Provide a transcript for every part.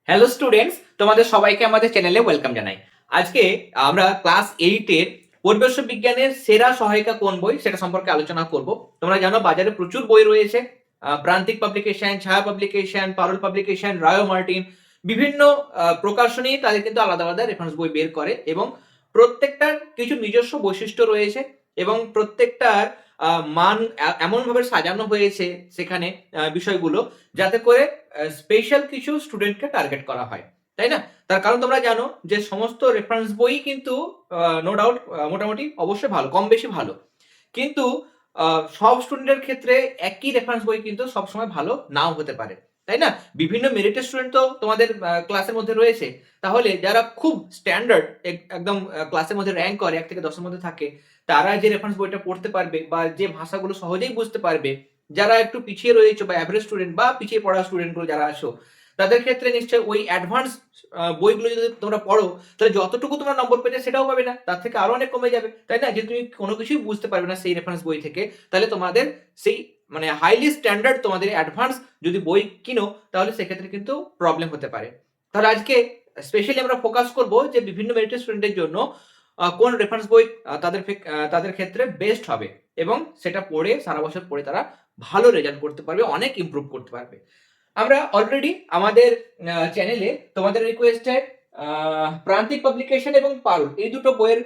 Hello students, তোমাদের সবাইকে আমাদের চ্যানেলে ওয়েলকাম জানাই। আজকে আমরা ক্লাস 8 এর পরিবেশ বিজ্ঞানের সেরা সহায়িকা কোন বই সেটা সম্পর্কে আলোচনা করব। তোমরা জানো বাজারে প্রচুর বই রয়েছে, প্রান্তিক পাবলিকেশন, ছায়া পাবলিকেশন, পারুল পাবলিকেশন, রায়ো মার্টিন, বিভিন্ন প্রকাশনী তাদের কিন্তু আলাদা আলাদা রেফারেন্স বই বের করে এবং প্রত্যেকটার কিছু নিজস্ব বৈশিষ্ট্য রয়েছে এবং প্রত্যেকটার মান এমনভাবে সাজানো হয়েছে সেখানে বিষয়গুলো, যাতে করে স্পেশাল কিছু স্টুডেন্টকে টার্গেট করা হয়, তাই না? তার কারণ তোমরা জানো যে সমস্ত রেফারেন্স বই কিন্তু নো ডাউট মোটামুটি অবশ্যই ভালো, কম বেশি ভালো, কিন্তু সব স্টুডেন্টের ক্ষেত্রে একই রেফারেন্স বই কিন্তু সবসময় ভালো নাও হতে পারে, তাই না? বিভিন্ন মেরিটের স্টুডেন্ট তো তোমাদের ক্লাসের মধ্যে রয়েছে, তাহলে যারা খুব স্ট্যান্ডার্ড একদম ক্লাসের মধ্যে র্যাঙ্ক করে 1 থেকে 10 এর মধ্যে থাকে, তারা যে রেফারেন্স বইটা পড়তে পারবে বা যে ভাষাগুলো সহজেই বুঝতে পারবে, যারা একটু পিছিয়ে রয়েছে বা অ্যাভারেজ স্টুডেন্ট বা পিছিয়ে পড়া স্টুডেন্টগুলো যারা আছো, তাদের ক্ষেত্রে নিশ্চয়ই ওই অ্যাডভান্স বইগুলো যদি তোমরা পড়ো, তাহলে যতটুকু তোমরা নম্বর পেতে সেটাও পাবে না, তার থেকে আরো অনেক কমে যাবে, তাই না? যে তুমি কোনো কিছুই বুঝতে পারবে না সেই রেফারেন্স বই থেকে, তাহলে তোমাদের সেই মানে হাইলি স্ট্যান্ডার্ড তোমাদের অ্যাডভান্স যদি বই কিনো, তাহলে সেক্ষেত্রে কিন্তু প্রবলেম হতে পারে। তাহলে আজকে স্পেশালি আমরা ফোকাস করব যে বিভিন্ন মেরিটের স্টুডেন্টের জন্য কোন রেফারেন্স বই তাদের ক্ষেত্রে বেস্ট হবে এবং সেটা পড়ে সারা বছর পড়ে তারা ভালো রেজাল্ট করতে পারবে, অনেক ইমপ্রুভ করতে পারবে। আমরা অলরেডি আমাদের চ্যানেলে তোমাদের রিকোয়েস্টে প্রান্তিক পাবলিকেশন এবং পারুল এই দুটো বইয়ের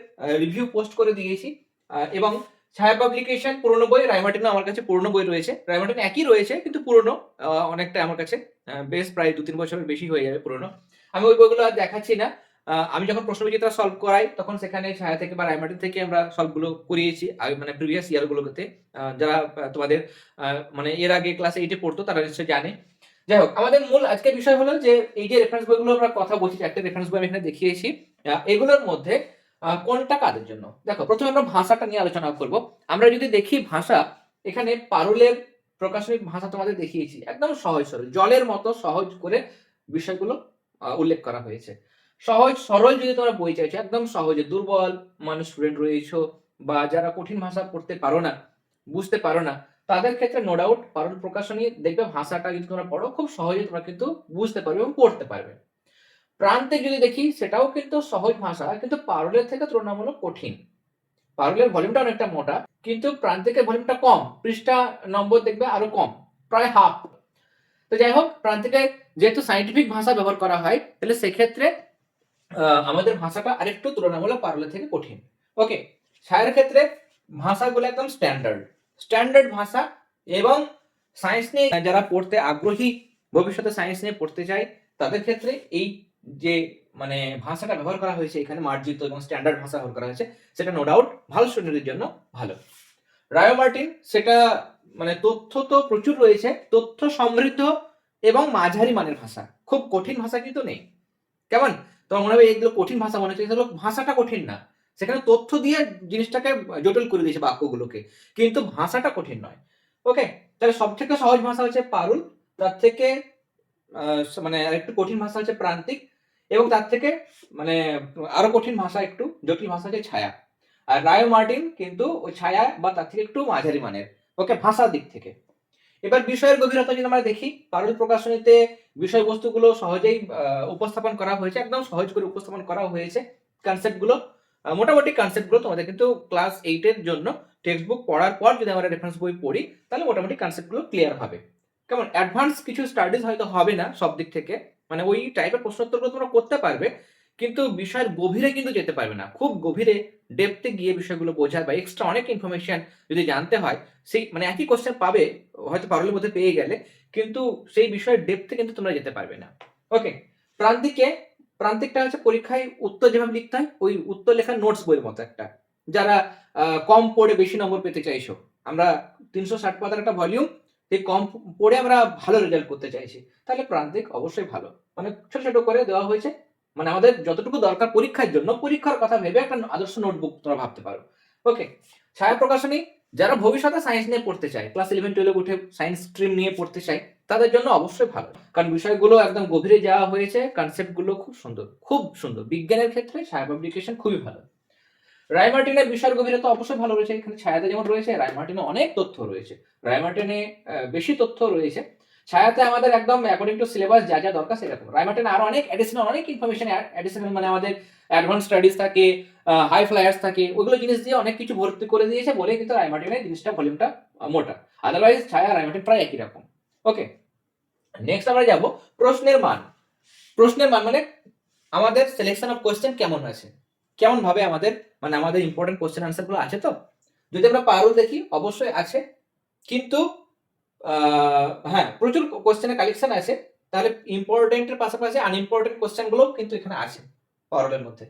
রিভিউ পোস্ট করে দিয়েছি, এবং ছায়া পাবলিকেশন পুরনো বই, রায়মার্টিনও আমার কাছে পুরনো বই রয়েছে, রায়মার্টিন একই রয়েছে কিন্তু পুরনো অনেকটা আমার কাছে, বেশ প্রায় 2-3 বছরের বেশি হয়ে যাবে পুরনো। আমি ওই বইগুলো আর দেখাচ্ছি না। আমি যখন প্রশ্ন বিজেতা সলভ করাই তখন সেখানে ছায়া থেকে বা রায়মার্টিন থেকে আমরা সলভগুলো করিয়েছি মানে প্রিভিয়াস ইয়ারগুলোতে। যারা তোমাদের মানে এর আগে ক্লাস 8 এ পড়তো তারা নিশ্চয়ই জানে। যাই হোক, আমাদের মূল আজকের বিষয় হলো যে এই যে রেফারেন্স বইগুলো আমরা কথা বলছি, একটা রেফারেন্স বই আমি এখানে দেখিয়েছি, এগুলোর মধ্যে কোনটা কাদের জন্য। দেখো, প্রথমে আমরা ভাষাটা নিয়ে আলোচনা করব। আমরা যদি দেখি ভাষা, এখানে পারুলের প্রকাশনিক ভাষা তোমাদের দেখিয়েছি, একদম সহজ সরল জলের মতো সহজ করে বিষয়গুলো উল্লেখ করা হয়েছে। সহজ সরল যদি তোমরা বই চাইছো, একদম সহজে, দুর্বল মানুষ স্টুডেন্ট রয়েছো বা যারা কঠিন ভাষা পড়তে পারো না, বুঝতে পারো না, তাদের ক্ষেত্রে নো ডাউট পারুল প্রকাশনী দেখবে ভাষাটা যদি তোমরা পড়ো খুব সহজে তোমরা কিন্তু বুঝতে পারবে এবং পড়তে পারবে। প্রান্তিক যদি দেখি, সেটাও কিন্তু সহজ ভাষা, কিন্তু পারুলের থেকে তুলনামূলক কঠিন। পারুলের ভলিউমটা অনেকটা মোটা, কিন্তু প্রান্তিকের ভলিউমটা কম, পৃষ্ঠা নম্বর দেখবে আরো কম, প্রায় হাফ। তো যাই হোক, প্রান্তিকে যেহেতু সাইন্টিফিক ভাষা ব্যবহার করা হয়, তাহলে সেক্ষেত্রে আমাদের ভাষাটা আরেকটু তুলনামূলক পারুলের থেকে কঠিন। ওকে, ছায়ার ক্ষেত্রে ভাষাগুলো একদম স্ট্যান্ডার্ড স্ট্যান্ডার্ড ভাষা, এবং সায়েন্স নিয়ে যারা পড়তে আগ্রহী, ভবিষ্যতে সায়েন্স নিয়ে পড়তে চায়, তাদের ক্ষেত্রে এই যে মানে ভাষাটা ব্যবহার করা হয়েছে এখানে, মার্জিত এবং স্ট্যান্ডার্ড ভাষা ব্যবহার করা হয়েছে, সেটা নো ডাউট ভালো স্টুডেন্টের জন্য ভালো। রায়ো মার্টিন, সেটা মানে তথ্য তো প্রচুর রয়েছে, তথ্য সমৃদ্ধ এবং মাঝারি মানের ভাষা, খুব কঠিন ভাষা কিন্তু নেই। কেমন? তোমার মনে হবে এগুলো কঠিন ভাষা মনে হচ্ছে, এগুলো ভাষাটা কঠিন না, সেখানে তথ্য দিয়ে জিনিসটাকে জটিল করে দিয়েছে বাক্যগুলোকে, কিন্তু ভাষাটা কঠিন নয়। ওকে, তাহলে সব থেকে সহজ ভাষা হচ্ছে পারুল, তার থেকে মানে একটু কঠিন ভাষা হচ্ছে প্রান্তিক, এবং তার থেকে মানে আরো কঠিন ভাষা, একটু জটিল ভাষা হচ্ছে ছায়া। আর রায়ো মার্টিন কিন্তু ওই ছায়া বা তার থেকে একটু মাঝারি মানের, ওকে, ভাষার দিক থেকে। এবার বিষয়ের গভীরতা যদি আমরা দেখি, পারুল প্রকাশনীতে বিষয়বস্তুগুলো সহজেই উপস্থাপন করা হয়েছে, একদম সহজ করে উপস্থাপন করা হয়েছে। কনসেপ্টগুলো মোটামুটি কনসেপ্টগুলো তোমাদের কিন্তু ক্লাস 8 এর জন্য টেক্সট বুক পড়ার পর যদি আমরা রেফারেন্স বই পড়ি, তাহলে মোটামুটি কনসেপ্টগুলো ক্লিয়ার হবে। কেমন? অ্যাডভান্স কিছু স্টাডিজ হয়তো হবে না সব দিক থেকে, মানে ওই টাইপের প্রশ্নোত্তরগুলো তোমরা করতে পারবে, কিন্তু বিষয়ের গভীরে কিন্তু যেতে পারবে না, খুব গভীরে ডেপথে গিয়ে বিষয়গুলো বোঝার বা এক্সট্রা অনেক ইনফরমেশন যদি জানতে হয়, সেই মানে একই কোশ্চেন পাবে হয়তো পারুলের মধ্যে পেয়ে গেলে, কিন্তু সেই বিষয়ের ডেপথে কিন্তু তোমরা যেতে পারবে না। ওকে, প্রান্তিকে, প্রান্তিকটা হচ্ছে পরীক্ষায় উত্তর যেভাবে লিখতে হয়, ওই উত্তর লেখার নোটস বইয়ের মতো একটা, যারা কম পড়ে বেশি নম্বর পেতে চাইছো, আমরা 360 পাতার একটা ভলিউম, এই কম পড়ে আমরা ভালো রেজাল্ট করতে চাইছি, তাহলে প্রান্তিক অবশ্যই ভালো, মানে ছোট ছোট করে দেওয়া হয়েছে, মানে আমাদের যতটুকু দরকার পরীক্ষার জন্য, পরীক্ষার কথা ভেবে একটা আদর্শ নোটবুক তোমরা ভাবতে পারো। ওকে, ছায়া প্রকাশনী যারা ভবিষ্যতে সায়েন্স নিয়ে পড়তে চায়, ক্লাস 11-12 উঠে সায়েন্স স্ট্রিম নিয়ে পড়তে চায়, তাদের জন্য অবশ্যই ভালো, কারণ বিষয়গুলো একদম গভীরে যাওয়া হয়েছে, কনসেপ্টগুলো খুব সুন্দর, খুব সুন্দর। বিজ্ঞানের ক্ষেত্রে ছায়া পাবলিকেশন খুবই ভালো। রায়মার্টিনের বিষয়ের গভীরতা অবশ্যই ভালো রয়েছে, এখানে ছায়াতে যেমন রয়েছে, রায়মার্টিনে অনেক তথ্য রয়েছে, রায়মার্টিনে বেশি তথ্য রয়েছে। ছায়াতে আমাদের একদম অ্যাকর্ডিং টু সিলেবাস যা যা দরকার সেরকম। রাইমার্টিনে আরো অনেক অনেক ইনফরমেশন অ্যাডিশনাল, মানে আমাদের অ্যাডভান্স স্টাডিজ থাকে, হাই ফ্লায়ার্স থাকে, ওইগুলো জিনিস দিয়ে অনেক কিছু ভর্তি করে দিয়েছে বলে কিন্তু রাইমার্টিনের জিনিসটা ভলিউমটা মোটা। আদারওয়াইজ ছায়া রাইমার্টিন প্রায় একই রকম। ওকে, নেক্সট আমরা যাব প্রশ্নের মান। প্রশ্নের মান মানে আমাদের সিলেকশন অফ কোশ্চেন কেমন আছে, কেমন ভাবে আমাদের মানে আমাদের ইম্পর্টেন্ট কোশ্চেন আনসার গুলো আছে। তো যদি আমরা পারুল দেখি অবশ্যই আছে, কিন্তু হ্যাঁ প্রচুর কোশ্চেনের কালেকশন আছে, তাহলে ইম্পর্টেন্টের পাশাপাশি আনইম্পর্টেন্ট কোশ্চেন গুলো কিন্তু এখানে আছে পারুলের মধ্যে।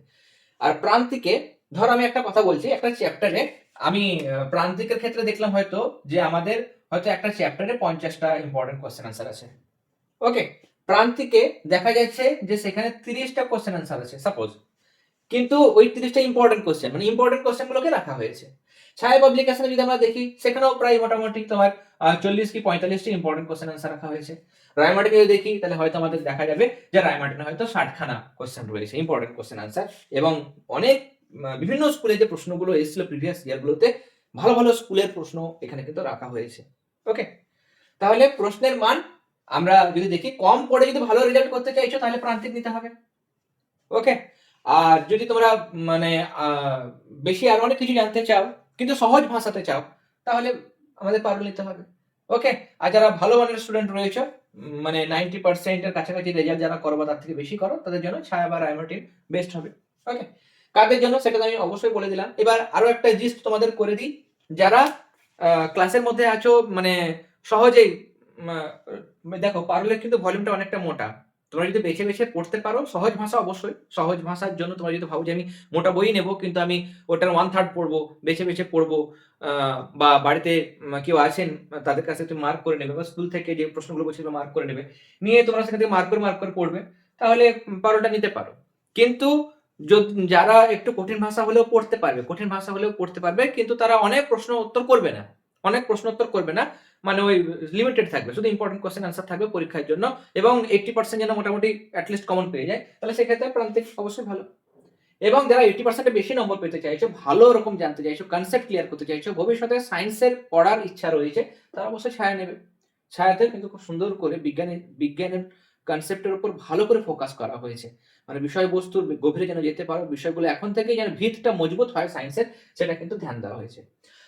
আর প্রান্তিকে ধর আমি একটা কথা বলছি, একটা চ্যাপ্টারে আমি প্রান্তিকের ক্ষেত্রে দেখলাম হয়তো যে আমাদের হয়তো একটা চ্যাপ্টারে 50টা ইম্পর্টেন্ট কোশ্চেন আনসার আছে। ওকে, প্রান্তিকে দেখা যাচ্ছে যে সেখানে 30টা কোশ্চেন আনসার আছে সাপোজ, কিন্তু ওই 30টা ইম্পর্টেন্ট কোশ্চেন মানে ইম্পর্টেন্ট কোশ্চেন গুলোকে রাখা হয়েছে। ছায়া পাবলিকেশনে যদি আমরা দেখি সেখানেও প্রায় মোটামুটি তোমার 40 কি 45টি ইম্পর্টেন্ট কোশ্চেন আনসার রাখা হয়েছে। রায়মার্টিনে যদি দেখি তাহলে হয়তো আমাদের দেখা যাবে যে রায়মার্টিনে হয়তো 60খানা কোশ্চেন রয়েছে ইম্পর্টেন্ট কোশ্চেন আনসার, এবং অনেক বিভিন্ন স্কুলে যে প্রশ্নগুলো এসেছিল প্রিভিয়াস ইয়ারগুলোতে ভালো ভালো স্কুলের প্রশ্ন এখানে কিন্তু রাখা হয়েছে। ওকে, তাহলে প্রশ্নের মান আমরা যদি দেখি কম পড়ে যদি ভালো রেজাল্ট করতে চাইছো তাহলে প্রান্তিক নিতে হবে। ওকে, আর যদি তোমরা মানে বেশি আরো অনেক কিছু জানতে চাও কিন্তু সহজ ভাষাতে চাও তাহলে আমাদের পারুল নিতে হবে। ওকে, আর যারা ভালো মানের স্টুডেন্ট রয়েছে মানে 90% এর কাছাকাছি রেজাল্ট যারা করো বা তার থেকে বেশি করো তাদের জন্য ছায়া বা রায়মার্টিন বেস্ট হবে। ওকে, কাদের জন্য সেটা আমি অবশ্যই বলে দিলাম। এবার আরো একটা জিনিস তোমাদের করে দিই, যারা ক্লাসের মধ্যে আছো মানে সহজেই দেখো পারুলের কিন্তু ভলিউমটা অনেকটা মোটা, তোমরা যদি বেছে বেছে পড়তে পারো সহজ ভাষা, অবশ্যই সহজ ভাষার জন্য তোমরা যদি ভাবো যে আমি মোটা বই নেবো কিন্তু আমি ওটার 1/3 পড়বো, বেছে বেছে পড়বো, বা বাড়িতে কেউ আছেন তাদের কাছে তুমি মার্ক করে নেবে বা স্কুল থেকে যে প্রশ্নগুলো বলছিল মার্ক করে নেবে, নিয়ে তোমরা সেখান থেকে মার্ক করে পড়বে, তাহলে পারোটা নিতে পারো। কিন্তু যারা একটু কঠিন ভাষা হলেও পড়তে পারবে কিন্তু তারা অনেক প্রশ্ন উত্তর করবে না, মানে ওই লিমিটেড থাকবে, শুধু ইম্পর্টেন্ট কোশ্চেন আনসার থাকবে পরীক্ষার জন্য, এবং 80% যেন মোটামুটি অ্যাটলিস্ট কমন পেয়ে যায়, তাহলে সেক্ষেত্রে প্রান্তিক অবশ্যই ভালো। এবং যারা 80% বেশি নম্বর পেতে চাইছো, ভালো রকম জানতে চাইছো, কনসেপ্ট ক্লিয়ার করতে চাইছো, ভবিষ্যতে সায়েন্সের পড়ার ইচ্ছা রয়েছে, তারা অবশ্যই ছায়া নেবে। ছায়াতে কিন্তু খুব সুন্দর করে বিজ্ঞানের কনসেপ্টের উপর ভালো করে ফোকাস করা হয়েছে, মানে বিষয়বস্তুর গভীরে যেন যেতে পারো, বিষয়গুলো এখন থেকে যেন ভিতটা মজবুত হয় সায়েন্সের, সেটা কিন্তু ধ্যান দেওয়া হয়েছে।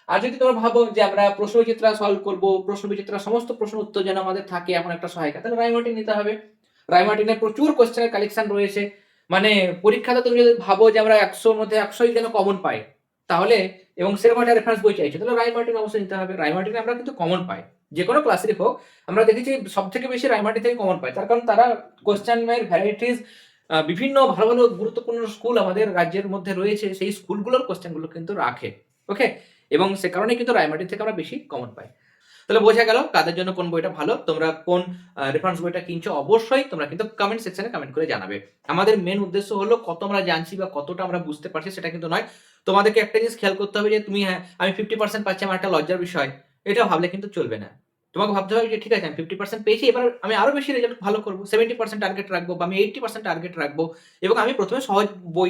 আর যদি তোমরা ভাবো যে আমরা প্রশ্নবিচিত্রা সলভ করবো, প্রশ্নবিচিত্রা সমস্ত প্রশ্ন উত্তর যেন আমাদের থাকে এমন একটা সহায়িকা, তাহলে রায়মার্টিন নিতে হবে। রায়মার্টিনের প্রচুর কোশ্চেনের কালেকশন রয়েছে, মানে পরীক্ষাতে তুমি যদি ভাবো যে আমরা 100-র মধ্যে 100ই যেন কমন পাই, তাহলে এবং সেরকম একটা রেফারেন্স বই চাইছো তাহলে রায়মার্টিন অবশ্যই নিতে হবে। রায়মার্টিনে আমরা কিন্তু কমন পাই, যে কোনো ক্লাসেরই হোক আমরা দেখেছি সব থেকে বেশি রায়মার্টিন থেকে কমন পাই, তার কারণ তারা কোশ্চেনের ভ্যারাইটিস বিভিন্ন ভালো ভালো গুরুত্বপূর্ণ স্কুল আমাদের রাজ্যের মধ্যে রয়েছে, সেই স্কুলগুলোর কোশ্চেনগুলো কিন্তু রাখে। ওকে, এবং সে কারণে কিন্তু রায়মার্টিন থেকে আমরা বেশি কমন পাই। তাহলে বোঝা গেল কাদের জন্য কোন বইটা ভালো, তোমরা কোন রেফারেন্স বইটা কিনছো অবশ্যই তোমরা কিন্তু কমেন্ট সেকশনে কমেন্ট করে জানাবে। আমাদের মেন উদ্দেশ্য হলো কত আমরা জানছি বা কতটা আমরা বুঝতে পারছি সেটা কিন্তু নয়, তোমাদেরকে একটা জিনিস খেয়াল করতে হবে যে তুমি হ্যাঁ আমি 50% পাচ্ছি আমার একটা লজ্জার বিষয়, এটা ভাবলে কিন্তু চলবে না। তোমাকে ভাবতে হবে যে ঠিক আছে আমি 50% পেয়েছি, এবার আমি আরো বেশি রেজাল্ট ভালো করবো, 70% টার্গেট রাখবো বা আমি 80% টার্গেট রাখবো, এবং আমি প্রথমে সহজ বই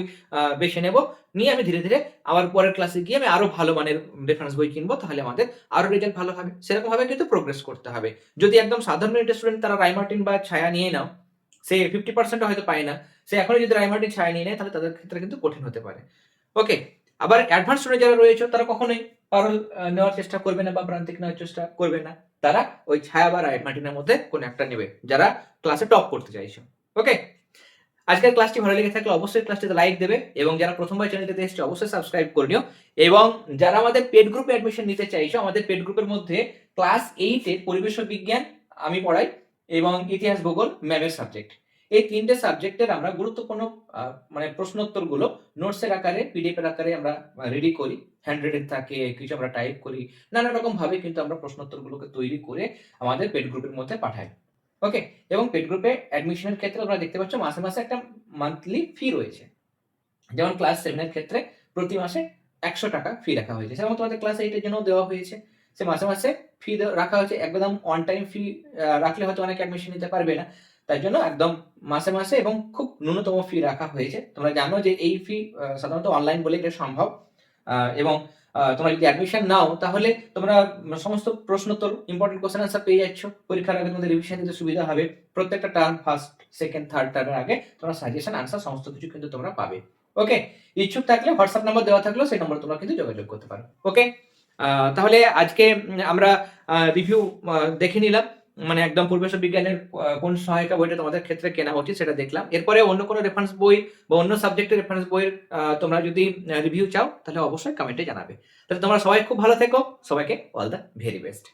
বেছে নেব, নিয়ে আমি ধীরে ধীরে আবার পরের ক্লাসে গিয়ে আমি আরো ভালো মানের রেফারেন্স বই কিনবো, তাহলে আমাদের আরো রেজাল্ট ভালো হবে। সেরকম ভাবে কিন্তু প্রোগ্রেস করতে হবে। যদি একদম সাধারণ মেরিটের স্টুডেন্ট তারা রায়মার্টিন বা ছায়া নিয়ে নাও, সে 50% হয়তো পায় না, সে এখনই যদি রায়মার্টিন ছায়া নিয়ে নেয় তাহলে তাদের ক্ষেত্রে কিন্তু কঠিন হতে পারে। ওকে, আবার অ্যাডভান্স স্টুডেন্ট যারা রয়েছে তারা কখনোই পারুল নেওয়ার চেষ্টা করবে না বা প্রান্তিক নেওয়ার চেষ্টা করবে না, তারা ওই ছায়া বা রায়মার্টিনের মধ্যে কোন একটা নেবে যারা ক্লাসে টপ করতে চাইছে। ওকে, আজকের ক্লাসটি ভালো লেগে থাকলে অবশ্যই ক্লাসটিতে লাইক দেবে, এবং যারা প্রথমবার চ্যানেলটিতে এসেছে অবশ্যই সাবস্ক্রাইব করে নিও, এবং যারা আমাদের পেড গ্রুপে অ্যাডমিশন নিতে চাইছো আমাদের পেড গ্রুপের মধ্যে ক্লাস 8 এর পরিবেশ বিজ্ঞান আমি পড়াই, এবং ইতিহাস ভূগোল ম্যামের সাবজেক্ট, এই তিনটে সাবজেক্টের আমরা গুরুত্বপূর্ণ মানে প্রশ্নোত্তরগুলো নোটসের আকারে পিডিএফ এর আকারে আমরা রেডি করি, হ্যান্ড রিটেন থাকে, কিছু আমরা টাইপ করি, নানা রকম ভাবে কিন্তু আমরা প্রশ্নোত্তরগুলোকে তৈরি করে আমাদের পেড গ্রুপের মধ্যে পাঠাই। ওকে, এবং পেড গ্রুপে অ্যাডমিশনের ক্ষেত্রে তোমরা দেখতে পাচ্ছ মাসে মাসে একটা মান্থলি ফি রয়েছে, যেমন ক্লাস 7 এর ক্ষেত্রে প্রতি মাসে 100 টাকা ফি রাখা হয়েছে, সেরকম তোমাদের ক্লাস 8 এর জন্য দেওয়া হয়েছে, সে মাসে মাসে ফি রাখা হয়েছে। একদম ওয়ান টাইম ফি রাখলে হয়তো অনেকে অ্যাডমিশন নিতে পারবে না, তাই জন্য একদম মাসে মাসে এবং খুব ন্যূনতম ফি রাখা হয়েছে। তোমরা জানো যে এই ফি সাধারণত অনলাইন বলে এটা সম্ভব, এবং তোমরা যদি অ্যাডমিশন নাও তাহলে তোমরা সমস্ত প্রশ্নোত্তর ইম্পর্টেন্ট কোশ্চেন আনসার পেয়ে যাচ্ছ। পরীক্ষার আগে তোমাদের রিভিশন দিতে সুবিধা হবে। প্রত্যেকটা টার্ম ফার্স্ট সেকেন্ড থার্ড টার্মের আগে তোমরা সাজেশন আনসার সমস্ত কিছু কিন্তু তোমরা পাবে। ওকে, ইচ্ছুক থাকলে হোয়াটসঅ্যাপ নাম্বার দেওয়া থাকলেও সেই নম্বর তোমরা কিন্তু যোগাযোগ করতে পারো। ওকে, তাহলে আজকে আমরা রিভিউ দেখে নিলাম, মানে একদম পরিবেশ বিজ্ঞানের কোন সহায়িকা বইটা তোমাদের ক্ষেত্রে কেনা উচিত সেটা দেখলাম। এরপরে অন্য কোনো রেফারেন্স বই বা অন্য সাবজেক্টের রেফারেন্স বইয়ের তোমরা যদি রিভিউ চাও তাহলে অবশ্যই কমেন্টে জানাবে। তাহলে তোমরা সবাই খুব ভালো থেকো, সবাইকে অল দ্য ভেরি বেস্ট।